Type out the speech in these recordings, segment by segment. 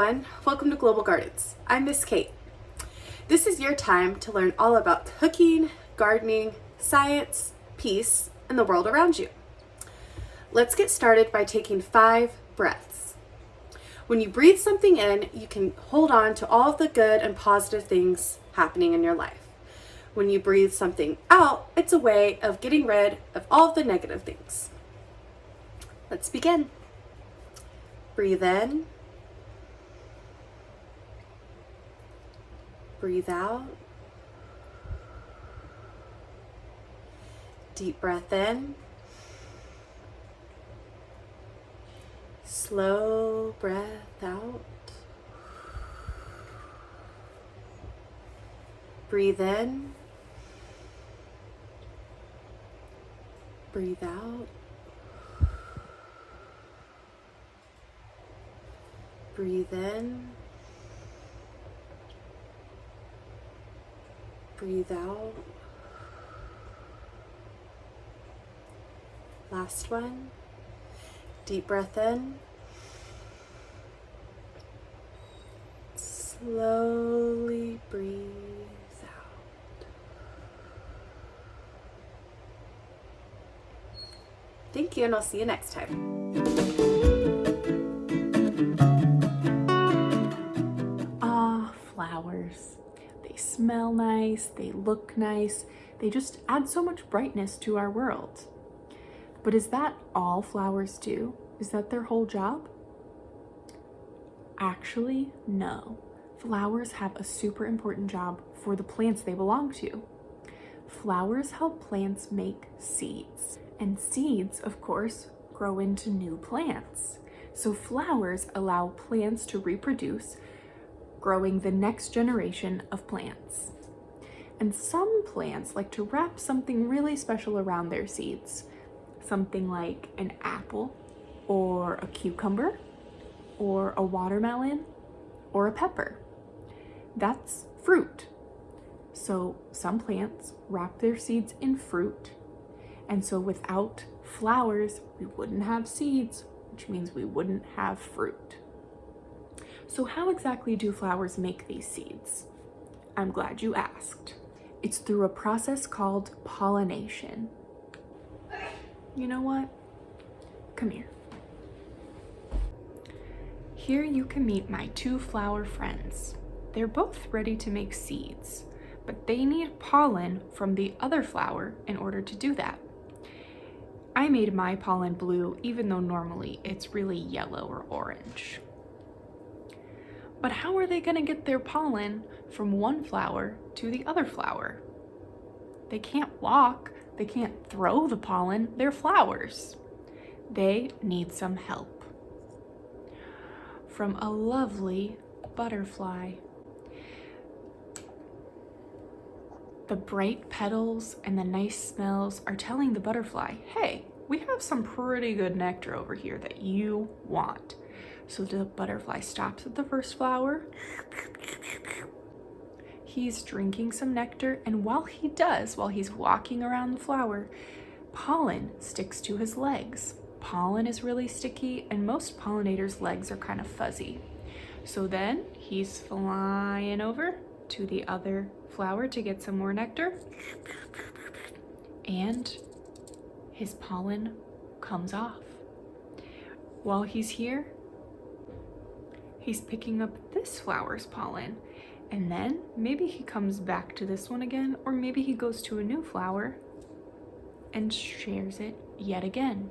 everyone, welcome to Global Gardens. I'm Miss Kate. This is your time to learn all about cooking, gardening, science, peace, and the world around you. Let's get started by taking 5 breaths. When you breathe something in, you can hold on to all of the good and positive things happening in your life. When you breathe something out, it's a way of getting rid of all of the negative things. Let's begin. Breathe in. Breathe out. Deep breath in. Slow breath out. Breathe in. Breathe out. Breathe in. Breathe out. Last one. Deep breath in. Slowly breathe out. Thank you, and I'll see you next time. Flowers. They smell nice, they look nice, they just add so much brightness to our world. But is that all flowers do? Is that their whole job? Actually, no. Flowers have a super important job for the plants they belong to. Flowers help plants make seeds, and seeds, of course, grow into new plants. So flowers allow plants to reproduce, growing the next generation of plants. And some plants like to wrap something really special around their seeds. Something like an apple, or a cucumber, or a watermelon, or a pepper. That's fruit. So some plants wrap their seeds in fruit. And so without flowers, we wouldn't have seeds, which means we wouldn't have fruit. So how exactly do flowers make these seeds? I'm glad you asked. It's through a process called pollination. You know what? Come here. Here you can meet my 2 flower friends. They're both ready to make seeds, but they need pollen from the other flower in order to do that. I made my pollen blue, even though normally it's really yellow or orange. But how are they going to get their pollen from one flower to the other flower? They can't walk, they can't throw the pollen, they're flowers. They need some help from a lovely butterfly. The bright petals and the nice smells are telling the butterfly, hey, we have some pretty good nectar over here that you want. So the butterfly stops at the first flower. He's drinking some nectar, and while he's walking around the flower, pollen sticks to his legs. Pollen is really sticky, and most pollinators' legs are kind of fuzzy. So then he's flying over to the other flower to get some more nectar, and his pollen comes off. While he's here, he's picking up this flower's pollen, and then maybe he comes back to this one again, or maybe he goes to a new flower and shares it yet again.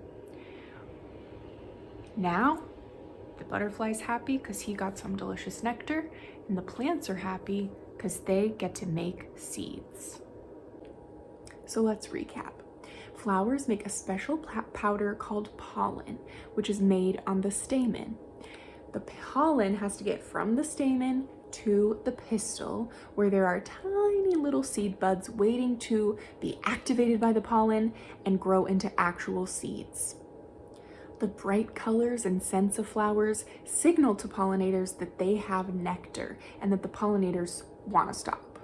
Now, the butterfly's happy because he got some delicious nectar, and the plants are happy because they get to make seeds. So let's recap. Flowers make a special powder called pollen, which is made on the stamen. The pollen has to get from the stamen to the pistil, where there are tiny little seed buds waiting to be activated by the pollen and grow into actual seeds. The bright colors and scents of flowers signal to pollinators that they have nectar and that the pollinators want to stop.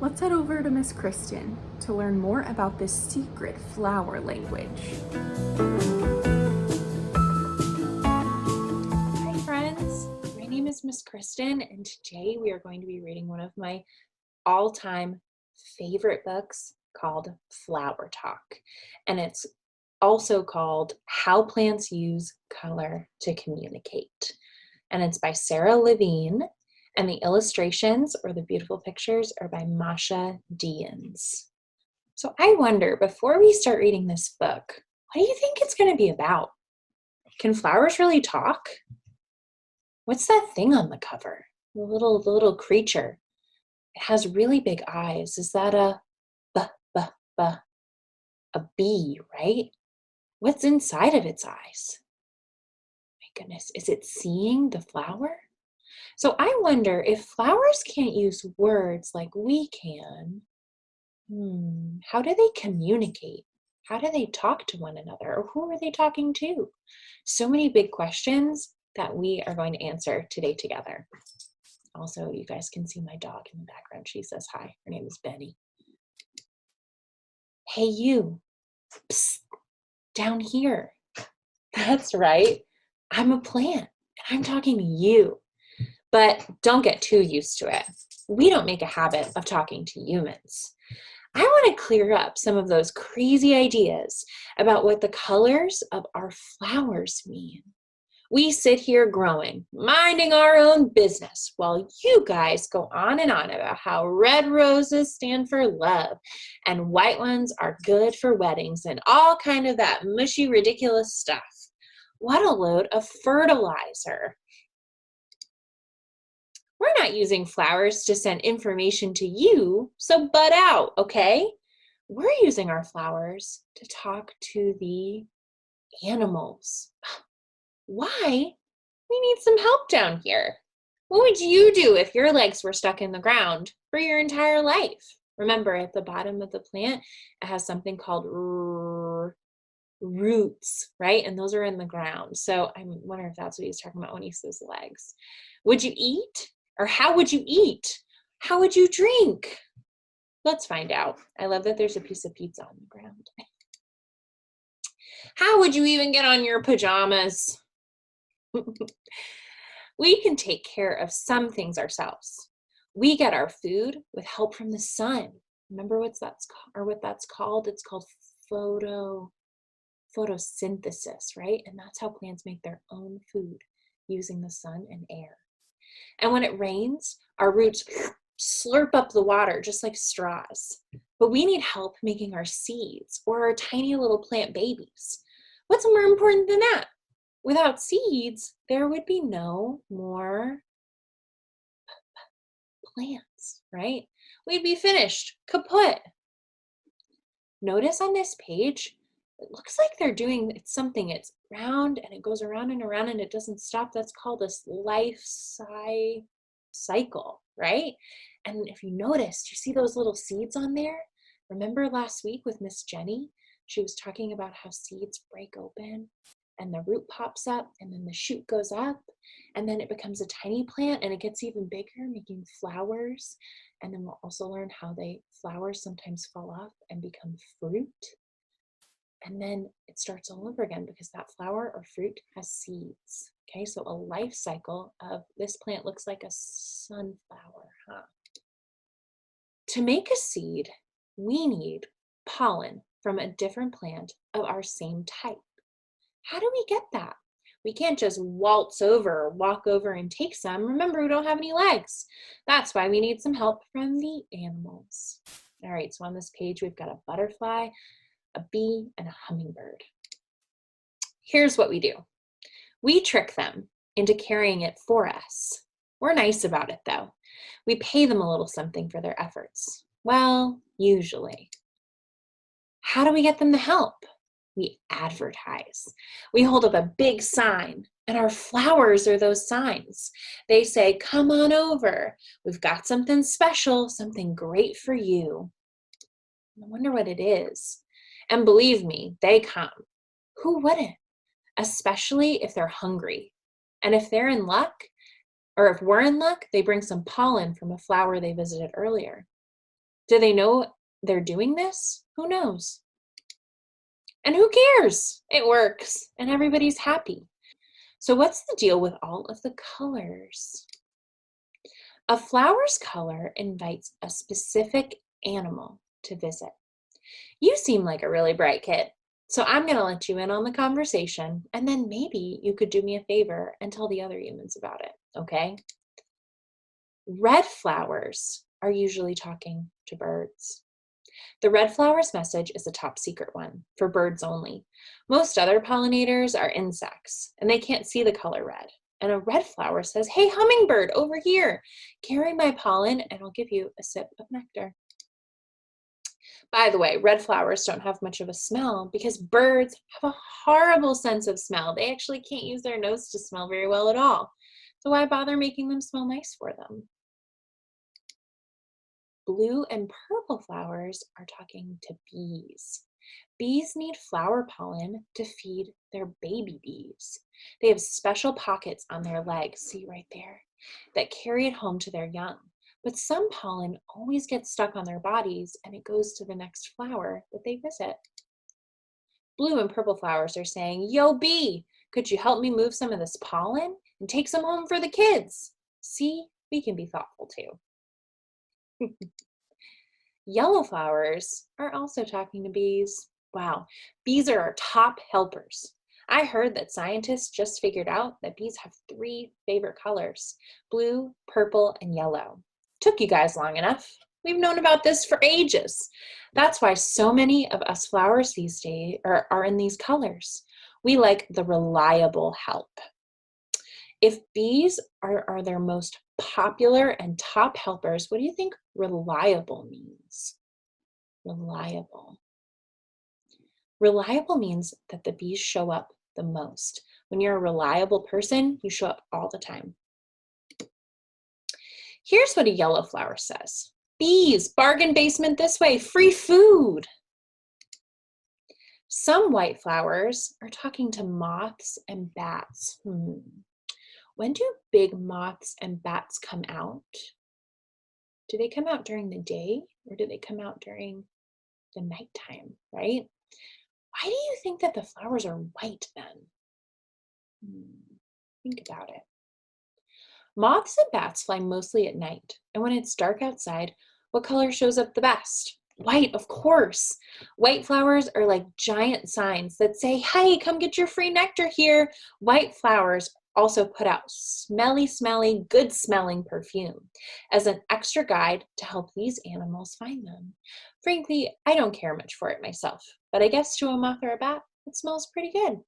Let's head over to Miss Kristen to learn more about this secret flower language. Hi friends, my name Miss Kristen, and today we are going to be reading one of my all-time favorite books called Flower Talk. And it's also called How Plants Use Color to Communicate. And it's by Sarah Levine, and the illustrations or the beautiful pictures are by Masha Deans. So I wonder, before we start reading this book, what do you think it's going to be about? Can flowers really talk? What's that thing on the cover? The little creature. It has really big eyes. Is that a bee, right? What's inside of its eyes? My goodness, is it seeing the flower? So I wonder if flowers can't use words like we can, how do they communicate? How do they talk to one another? Or who are they talking to? So many big questions that we are going to answer today together. Also, you guys can see my dog in the background. She says hi. Her name is Benny. Hey, you. Psst, down here. That's right. I'm a plant, and I'm talking to you. But don't get too used to it. We don't make a habit of talking to humans. I want to clear up some of those crazy ideas about what the colors of our flowers mean. We sit here growing, minding our own business, while you guys go on and on about how red roses stand for love and white ones are good for weddings and all kind of that mushy, ridiculous stuff. What a load of fertilizer. We're not using flowers to send information to you, so bud out, okay? We're using our flowers to talk to the animals. Why? We need some help down here. What would you do if your legs were stuck in the ground for your entire life? Remember, at the bottom of the plant, it has something called roots, right? And those are in the ground. So I wonder if that's what he's talking about when he says legs. Would you eat? Or how would you eat? How would you drink? Let's find out. I love that there's a piece of pizza on the ground. How would you even get on your pajamas? We can take care of some things ourselves. We get our food with help from the sun. Remember what that's called? It's called photosynthesis, right? And that's how plants make their own food using the sun and air. And when it rains, our roots slurp up the water just like straws. But we need help making our seeds or our tiny little plant babies. What's more important than that? Without seeds, there would be no more plants, right? We'd be finished, kaput. Notice on this page, it looks like they're doing something. It's round and it goes around and around and it doesn't stop. That's called a life cycle, right? And if you noticed, you see those little seeds on there? Remember last week with Miss Jenny? She was talking about how seeds break open and the root pops up and then the shoot goes up and then it becomes a tiny plant and it gets even bigger, making flowers. And then we'll also learn how flowers sometimes fall off and become fruit. And then it starts all over again because that flower or fruit has seeds. Okay, so a life cycle of this plant looks like a sunflower, huh? To make a seed, we need pollen from a different plant of our same type. How do we get that? We can't just waltz over or walk over and take some. Remember, we don't have any legs. That's why we need some help from the animals. All right, so on this page, we've got a butterfly, a bee, and a hummingbird. Here's what we do. We trick them into carrying it for us. We're nice about it, though. We pay them a little something for their efforts. Well, usually. How do we get them to help? We advertise. We hold up a big sign, and our flowers are those signs. They say, come on over. We've got something special, something great for you. I wonder what it is. And believe me, they come. Who wouldn't? Especially if they're hungry. And if they're in luck, or if we're in luck, they bring some pollen from a flower they visited earlier. Do they know they're doing this? Who knows? And who cares? It works, and everybody's happy. So what's the deal with all of the colors? A flower's color invites a specific animal to visit. You seem like a really bright kid, so I'm going to let you in on the conversation, and then maybe you could do me a favor and tell the other humans about it, okay? Red flowers are usually talking to birds. The red flower's message is a top secret one, for birds only. Most other pollinators are insects, and they can't see the color red. And a red flower says, "Hey, hummingbird, over here, carry my pollen, and I'll give you a sip of nectar." By the way, red flowers don't have much of a smell because birds have a horrible sense of smell. They actually can't use their nose to smell very well at all. So why bother making them smell nice for them? Blue and purple flowers are talking to bees. Bees need flower pollen to feed their baby bees. They have special pockets on their legs, see right there, that carry it home to their young. But some pollen always gets stuck on their bodies and it goes to the next flower that they visit. Blue and purple flowers are saying, "Yo, bee, could you help me move some of this pollen and take some home for the kids?" See, we can be thoughtful too. Yellow flowers are also talking to bees. Wow, bees are our top helpers. I heard that scientists just figured out that bees have 3 favorite colors: blue, purple, and yellow. Took you guys long enough. We've known about this for ages. That's why so many of us flowers these days are in these colors. We like the reliable help. If bees are their most popular and top helpers, what do you think reliable means? Reliable. Reliable means that the bees show up the most. When you're a reliable person, you show up all the time. Here's what a yellow flower says. "Bees, bargain basement this way, free food." Some white flowers are talking to moths and bats. When do big moths and bats come out? Do they come out during the day or do they come out during the nighttime, right? Why do you think that the flowers are white then? Think about it. Moths and bats fly mostly at night, and when it's dark outside, what color shows up the best? White, of course. White flowers are like giant signs that say, "Hey, come get your free nectar here." White flowers also put out smelly, good-smelling perfume as an extra guide to help these animals find them. Frankly, I don't care much for it myself, but I guess to a moth or a bat, it smells pretty good.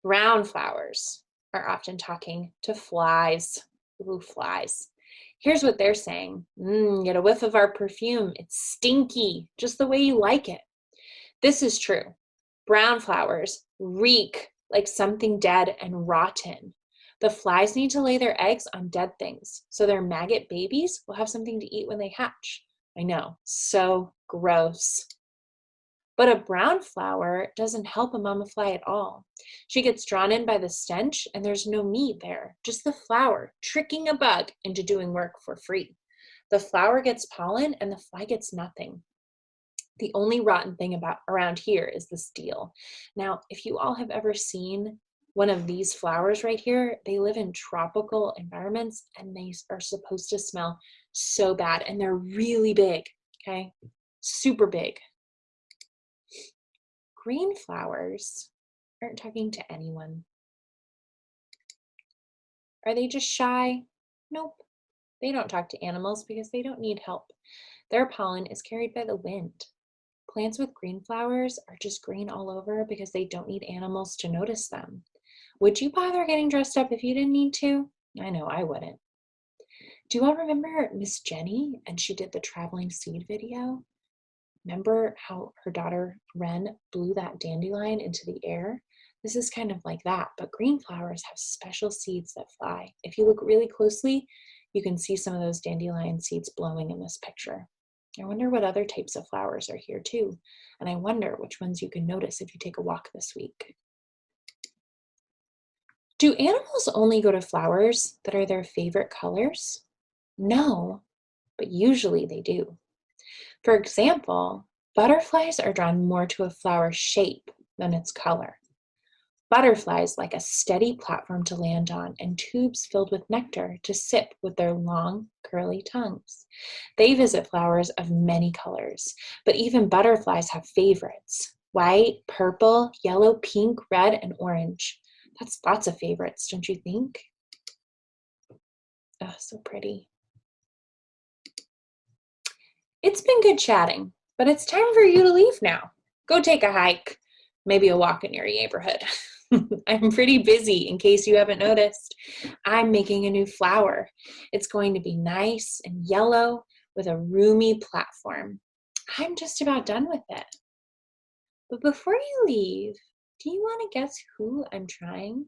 Brown flowers are often talking to flies. Ooh, flies. Here's what they're saying. Get a whiff of our perfume. It's stinky, just the way you like it. This is true. Brown flowers reek like something dead and rotten. The flies need to lay their eggs on dead things, so their maggot babies will have something to eat when they hatch. I know, so gross. But a brown flower doesn't help a mama fly at all. She gets drawn in by the stench and there's no meat there, just the flower tricking a bug into doing work for free. The flower gets pollen and the fly gets nothing. The only rotten thing around here is the steel. Now, if you all have ever seen one of these flowers right here, they live in tropical environments and they are supposed to smell so bad and they're really big, okay? Super big. Green flowers aren't talking to anyone. Are they just shy? Nope. They don't talk to animals because they don't need help. Their pollen is carried by the wind. Plants with green flowers are just green all over because they don't need animals to notice them. Would you bother getting dressed up if you didn't need to? I know I wouldn't. Do you all remember Miss Jenny and she did the traveling seed video? Remember how her daughter Wren blew that dandelion into the air? This is kind of like that, but green flowers have special seeds that fly. If you look really closely, you can see some of those dandelion seeds blowing in this picture. I wonder what other types of flowers are here too, and I wonder which ones you can notice if you take a walk this week. Do animals only go to flowers that are their favorite colors? No, but usually they do. For example, butterflies are drawn more to a flower shape than its color. Butterflies like a steady platform to land on and tubes filled with nectar to sip with their long, curly tongues. They visit flowers of many colors, but even butterflies have favorites: white, purple, yellow, pink, red, and orange. That's lots of favorites, don't you think? Oh, so pretty. It's been good chatting, but it's time for you to leave now. Go take a hike, maybe a walk in your neighborhood. I'm pretty busy, in case you haven't noticed. I'm making a new flower. It's going to be nice and yellow with a roomy platform. I'm just about done with it. But before you leave, do you want to guess who I'm trying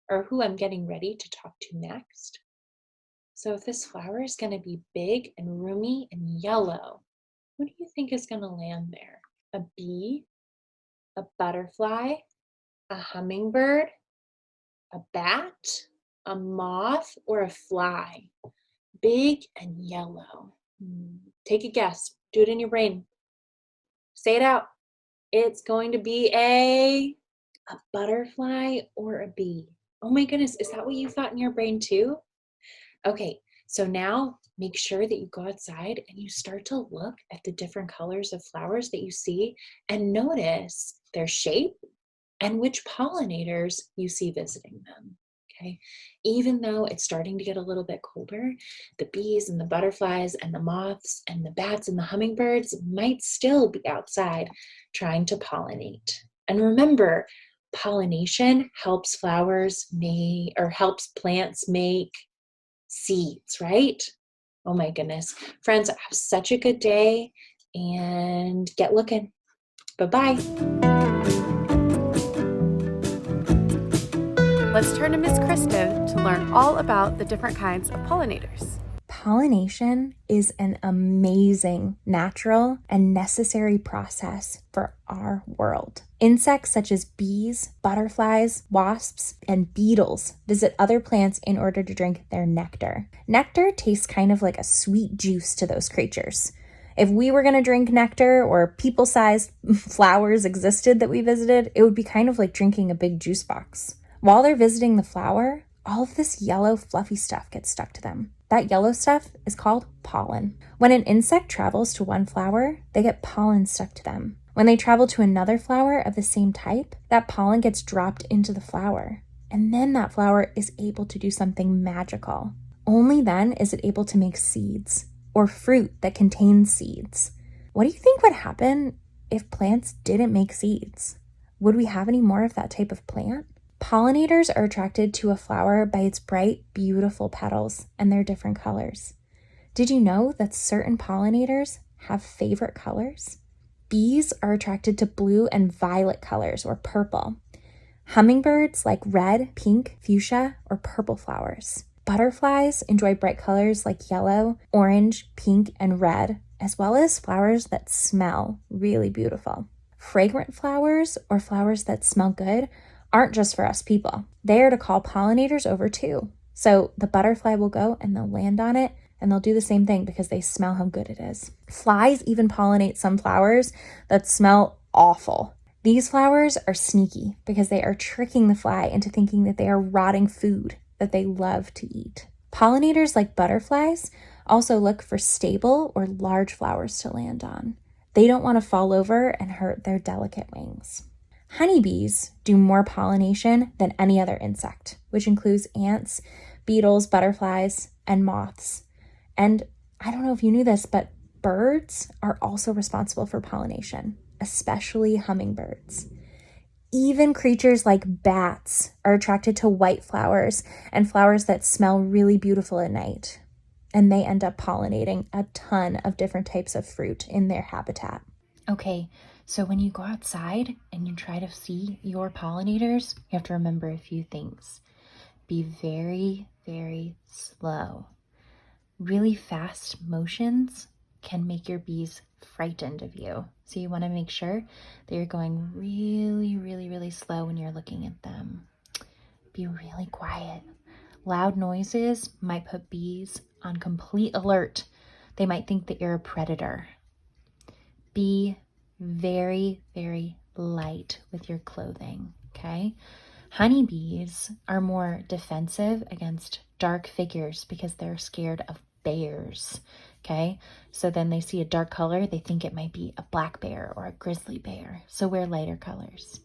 or who I'm getting ready to talk to next? So if this flower is going to be big and roomy and yellow, what do you think is going to land there? A bee, a butterfly, a hummingbird, a bat, a moth, or a fly? Big and yellow. Take a guess. Do it in your brain. Say it out. It's going to be a butterfly or a bee. Oh my goodness, is that what you thought in your brain too? Okay, so now make sure that you go outside and you start to look at the different colors of flowers that you see and notice their shape and which pollinators you see visiting them. Okay, even though it's starting to get a little bit colder, the bees and the butterflies and the moths and the bats and the hummingbirds might still be outside trying to pollinate. And remember, pollination helps helps plants make seeds, right? Oh my goodness. Friends, have such a good day and get looking. Bye-bye. Let's turn to Miss Kristen to learn all about the different kinds of pollinators. Pollination is an amazing, natural, and necessary process for our world. Insects such as bees, butterflies, wasps, and beetles visit other plants in order to drink their nectar. Nectar tastes kind of like a sweet juice to those creatures. If we were going to drink nectar or people-sized flowers existed that we visited, it would be kind of like drinking a big juice box. While they're visiting the flower, all of this yellow fluffy stuff gets stuck to them. That yellow stuff is called pollen. When an insect travels to one flower, they get pollen stuck to them. When they travel to another flower of the same type, that pollen gets dropped into the flower. And then that flower is able to do something magical. Only then is it able to make seeds or fruit that contains seeds. What do you think would happen if plants didn't make seeds? Would we have any more of that type of plant? Pollinators are attracted to a flower by its bright, beautiful petals and their different colors. Did you know that certain pollinators have favorite colors? Bees are attracted to blue and violet colors or purple. Hummingbirds like red, pink, fuchsia, or purple flowers. Butterflies enjoy bright colors like yellow, orange, pink, and red, as well as flowers that smell really beautiful. Fragrant flowers or flowers that smell good aren't just for us people. They are to call pollinators over too. So the butterfly will go and they'll land on it and they'll do the same thing because they smell how good it is. Flies even pollinate some flowers that smell awful. These flowers are sneaky because they are tricking the fly into thinking that they are rotting food that they love to eat. Pollinators like butterflies also look for stable or large flowers to land on. They don't want to fall over and hurt their delicate wings. Honeybees do more pollination than any other insect, which includes ants, beetles, butterflies, and moths. And I don't know if you knew this, but birds are also responsible for pollination, especially hummingbirds. Even creatures like bats are attracted to white flowers and flowers that smell really beautiful at night. And they end up pollinating a ton of different types of fruit in their habitat. Okay, so when you go outside and you try to see your pollinators, you have to remember a few things. Be very, very slow. Really fast motions can make your bees frightened of you. So you want to make sure that you're going really, really, really slow when you're looking at them. Be really quiet. Loud noises might put bees on complete alert. They might think that you're a predator. Be very, very light with your clothing, okay? Honeybees are more defensive against dark figures because they're scared of bears. Okay, so then they see a dark color, they think it might be a black bear or a grizzly bear. So wear lighter colors.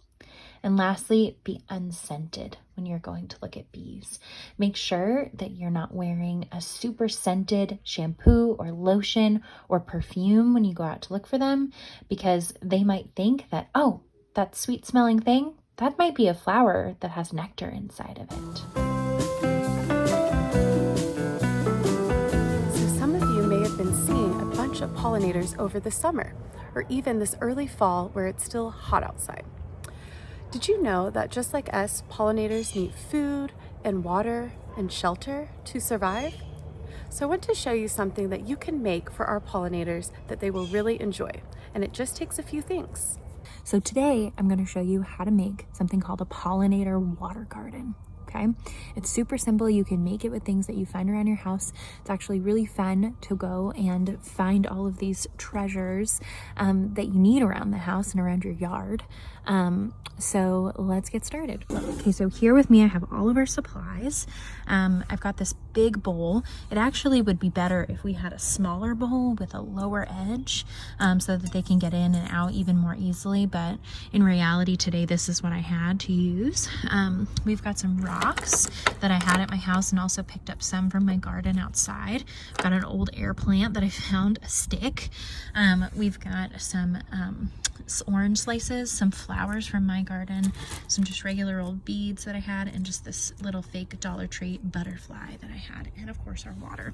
And lastly, be unscented when you're going to look at bees. Make sure that you're not wearing a super scented shampoo or lotion or perfume when you go out to look for them, because they might think that, oh, that sweet smelling thing, that might be a flower that has nectar inside of it. So some of you may have been seeing a bunch of pollinators over the summer, or even this early fall where it's still hot outside. Did you know that just like us, pollinators need food and water and shelter to survive? So I want to show you something that you can make for our pollinators that they will really enjoy. And it just takes a few things. So today I'm going to show you how to make something called a pollinator water garden. Okay, it's super simple. You can make it with things that you find around your house. It's actually really fun to go and find all of these treasures that you need around the house and around your yard. So let's get started. Okay, so here with me I have all of our supplies. I've got this big bowl. It actually would be better if we had a smaller bowl with a lower edge so that they can get in and out even more easily, but in reality today this is what I had to use. We've got some rocks that I had at my house and also picked up some from my garden outside. Got an old air plant that I found, a stick. We've got some orange slices, some flowers from my garden, some just regular old beads that I had, and just this little fake Dollar Tree butterfly that I had, and of course our water.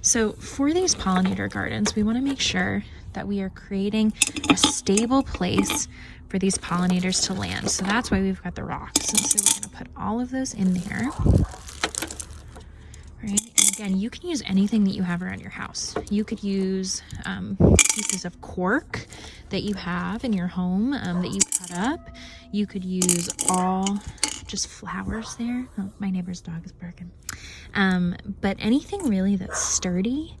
So for these pollinator gardens, we want to make sure that we are creating a stable place for these pollinators to land. So that's why we've got the rocks. And so we're going to put all of those in there. Right? And again, you can use anything that you have around your house. You could use pieces of cork that you have in your home that you cut up. You could use all just flowers there. Oh, my neighbor's dog is barking. But anything really that's sturdy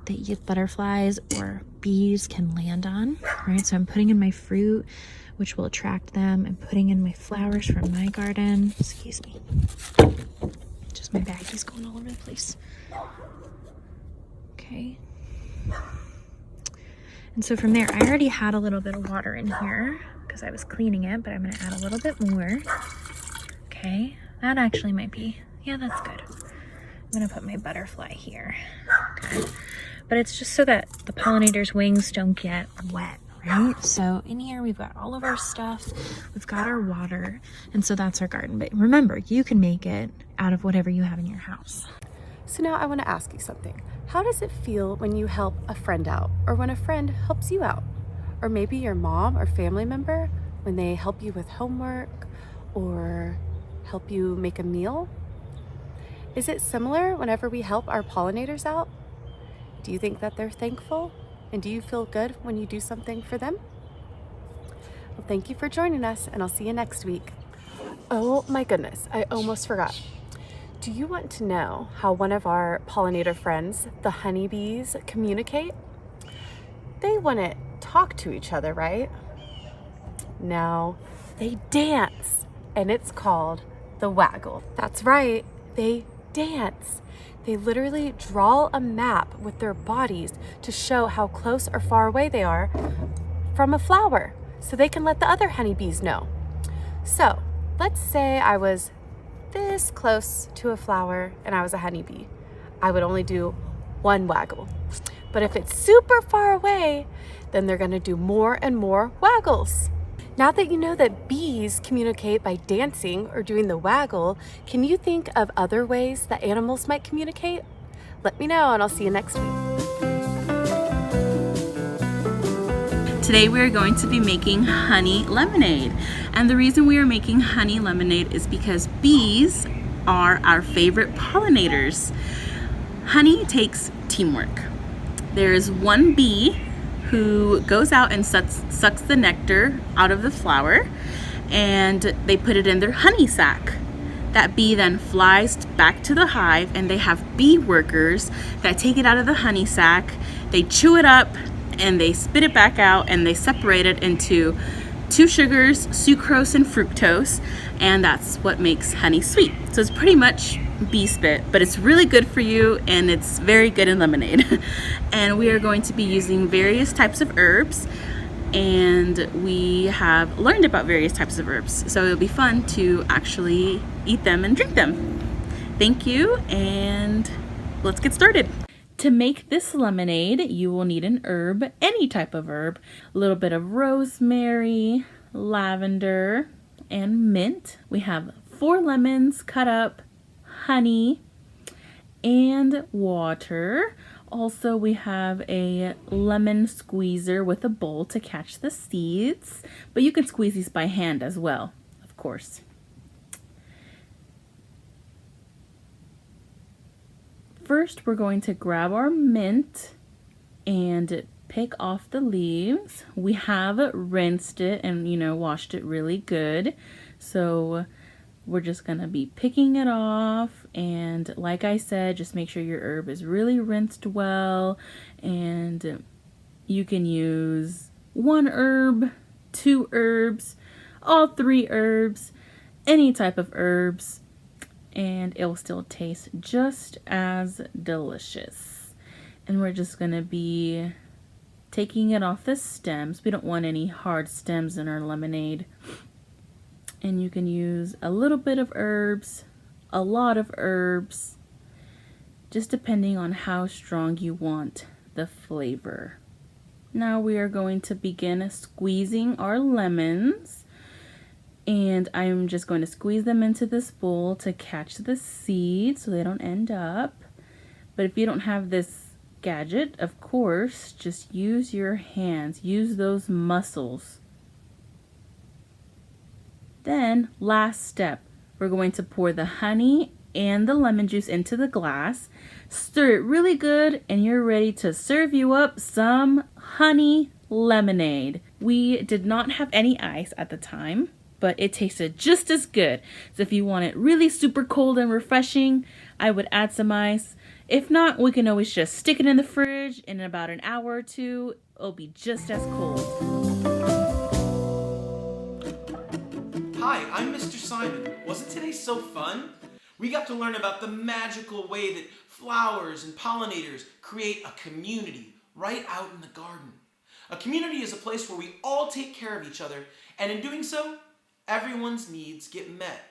that butterflies or bees can land on, right? So I'm putting in my fruit, which will attract them. I'm putting in my flowers from my garden. Excuse me. Just my baggie's going all over the place. Okay. And so from there, I already had a little bit of water in here because I was cleaning it, but I'm gonna add a little bit more. Okay, that actually might be, yeah, that's good. I'm gonna put my butterfly here. Okay. But it's just so that the pollinators' wings don't get wet, right? So in here, we've got all of our stuff. We've got our water. And so that's our garden. But remember, you can make it out of whatever you have in your house. So now I want to ask you something. How does it feel when you help a friend out, or when a friend helps you out? Or maybe your mom or family member, when they help you with homework or help you make a meal? Is it similar whenever we help our pollinators out? Do you think that they're thankful? And do you feel good when you do something for them? Well, thank you for joining us, and I'll see you next week. Oh my goodness, I almost forgot. Do you want to know how one of our pollinator friends, the honeybees, communicate? They wouldn't talk to each other, right? No, they dance, and it's called the waggle. That's right, they dance. They literally draw a map with their bodies to show how close or far away they are from a flower, so they can let the other honeybees know. So let's say I was this close to a flower and I was a honeybee. I would only do one waggle. But if it's super far away, then they're gonna do more and more waggles. Now that you know that bees communicate by dancing or doing the waggle, can you think of other ways that animals might communicate? Let me know, and I'll see you next week. Today we are going to be making honey lemonade. And the reason we are making honey lemonade is because bees are our favorite pollinators. Honey takes teamwork. There is one bee who goes out and sucks the nectar out of the flower, and they put it in their honey sac. That bee then flies back to the hive, and they have bee workers that take it out of the honey sac, they chew it up, and they spit it back out, and they separate it into 2 sugars, sucrose and fructose, and that's what makes honey sweet. So it's pretty much bee spit, but it's really good for you and it's very good in lemonade. And we are going to be using various types of herbs, and we have learned about various types of herbs. So it'll be fun to actually eat them and drink them. Thank you, and let's get started. To make this lemonade, you will need an herb, any type of herb, a little bit of rosemary, lavender, and mint. We have 4 lemons cut up, honey, and water. Also, we have a lemon squeezer with a bowl to catch the seeds, but you can squeeze these by hand as well, of course. First, we're going to grab our mint and pick off the leaves. We have rinsed it and, washed it really good. So we're just gonna be picking it off. And like I said, just make sure your herb is really rinsed well. And you can use 1 herb, 2 herbs, all 3 herbs, any type of herbs, and it will still taste just as delicious. And we're just gonna be taking it off the stems. We don't want any hard stems in our lemonade. And you can use a little bit of herbs, a lot of herbs, just depending on how strong you want the flavor. Now we are going to begin squeezing our lemons. And I'm just going to squeeze them into this bowl to catch the seeds so they don't end up. But if you don't have this gadget, of course, just use your hands. Use those muscles. Then, last step, we're going to pour the honey and the lemon juice into the glass. Stir it really good, and you're ready to serve you up some honey lemonade. We did not have any ice at the time, but it tasted just as good. So if you want it really super cold and refreshing, I would add some ice. If not, we can always just stick it in the fridge. In about an hour or 2, it'll be just as cold. Hi, I'm Mr. Simon. Wasn't today so fun? We got to learn about the magical way that flowers and pollinators create a community right out in the garden. A community is a place where we all take care of each other, and in doing so, everyone's needs get met.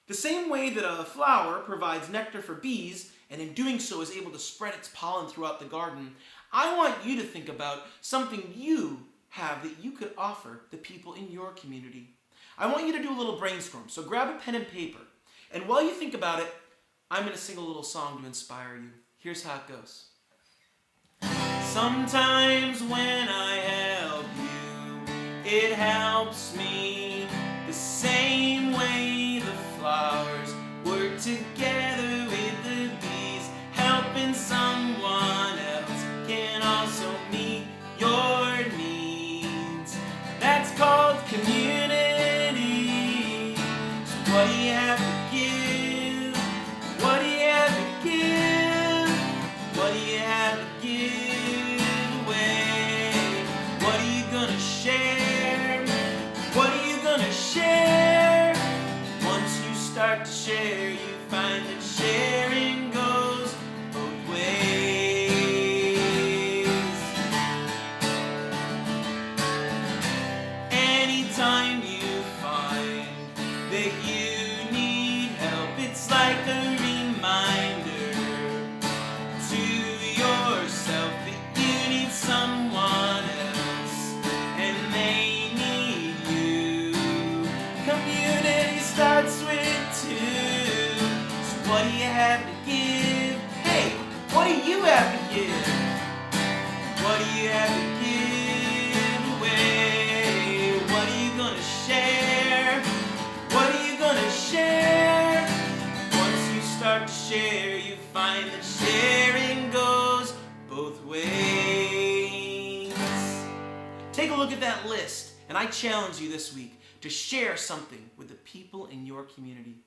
The same way that a flower provides nectar for bees, and in doing so is able to spread its pollen throughout the garden, I want you to think about something you have that you could offer the people in your community. I want you to do a little brainstorm, so grab a pen and paper. And while you think about it, I'm going to sing a little song to inspire you. Here's how it goes. Sometimes when I help you, it helps me. The same way the flowers work together with the bees, helping someone else can also meet your needs. That's called community. So what do you have to give? What do you have to give? What do you have to give away? What are you gonna share? What are you gonna share? Once you start to share, you find that sharing goes both ways. Anytime you find that you need help, it's like a reminder to yourself that you need someone else and they need you. Community starts with 2. So what do you have to give? Hey, what do you have to give? What do you have to give away? What are you gonna share? What are you gonna share? Once you start to share, you find that sharing goes both ways. Take a look at that list, and I challenge you this week to share something with the people in your community.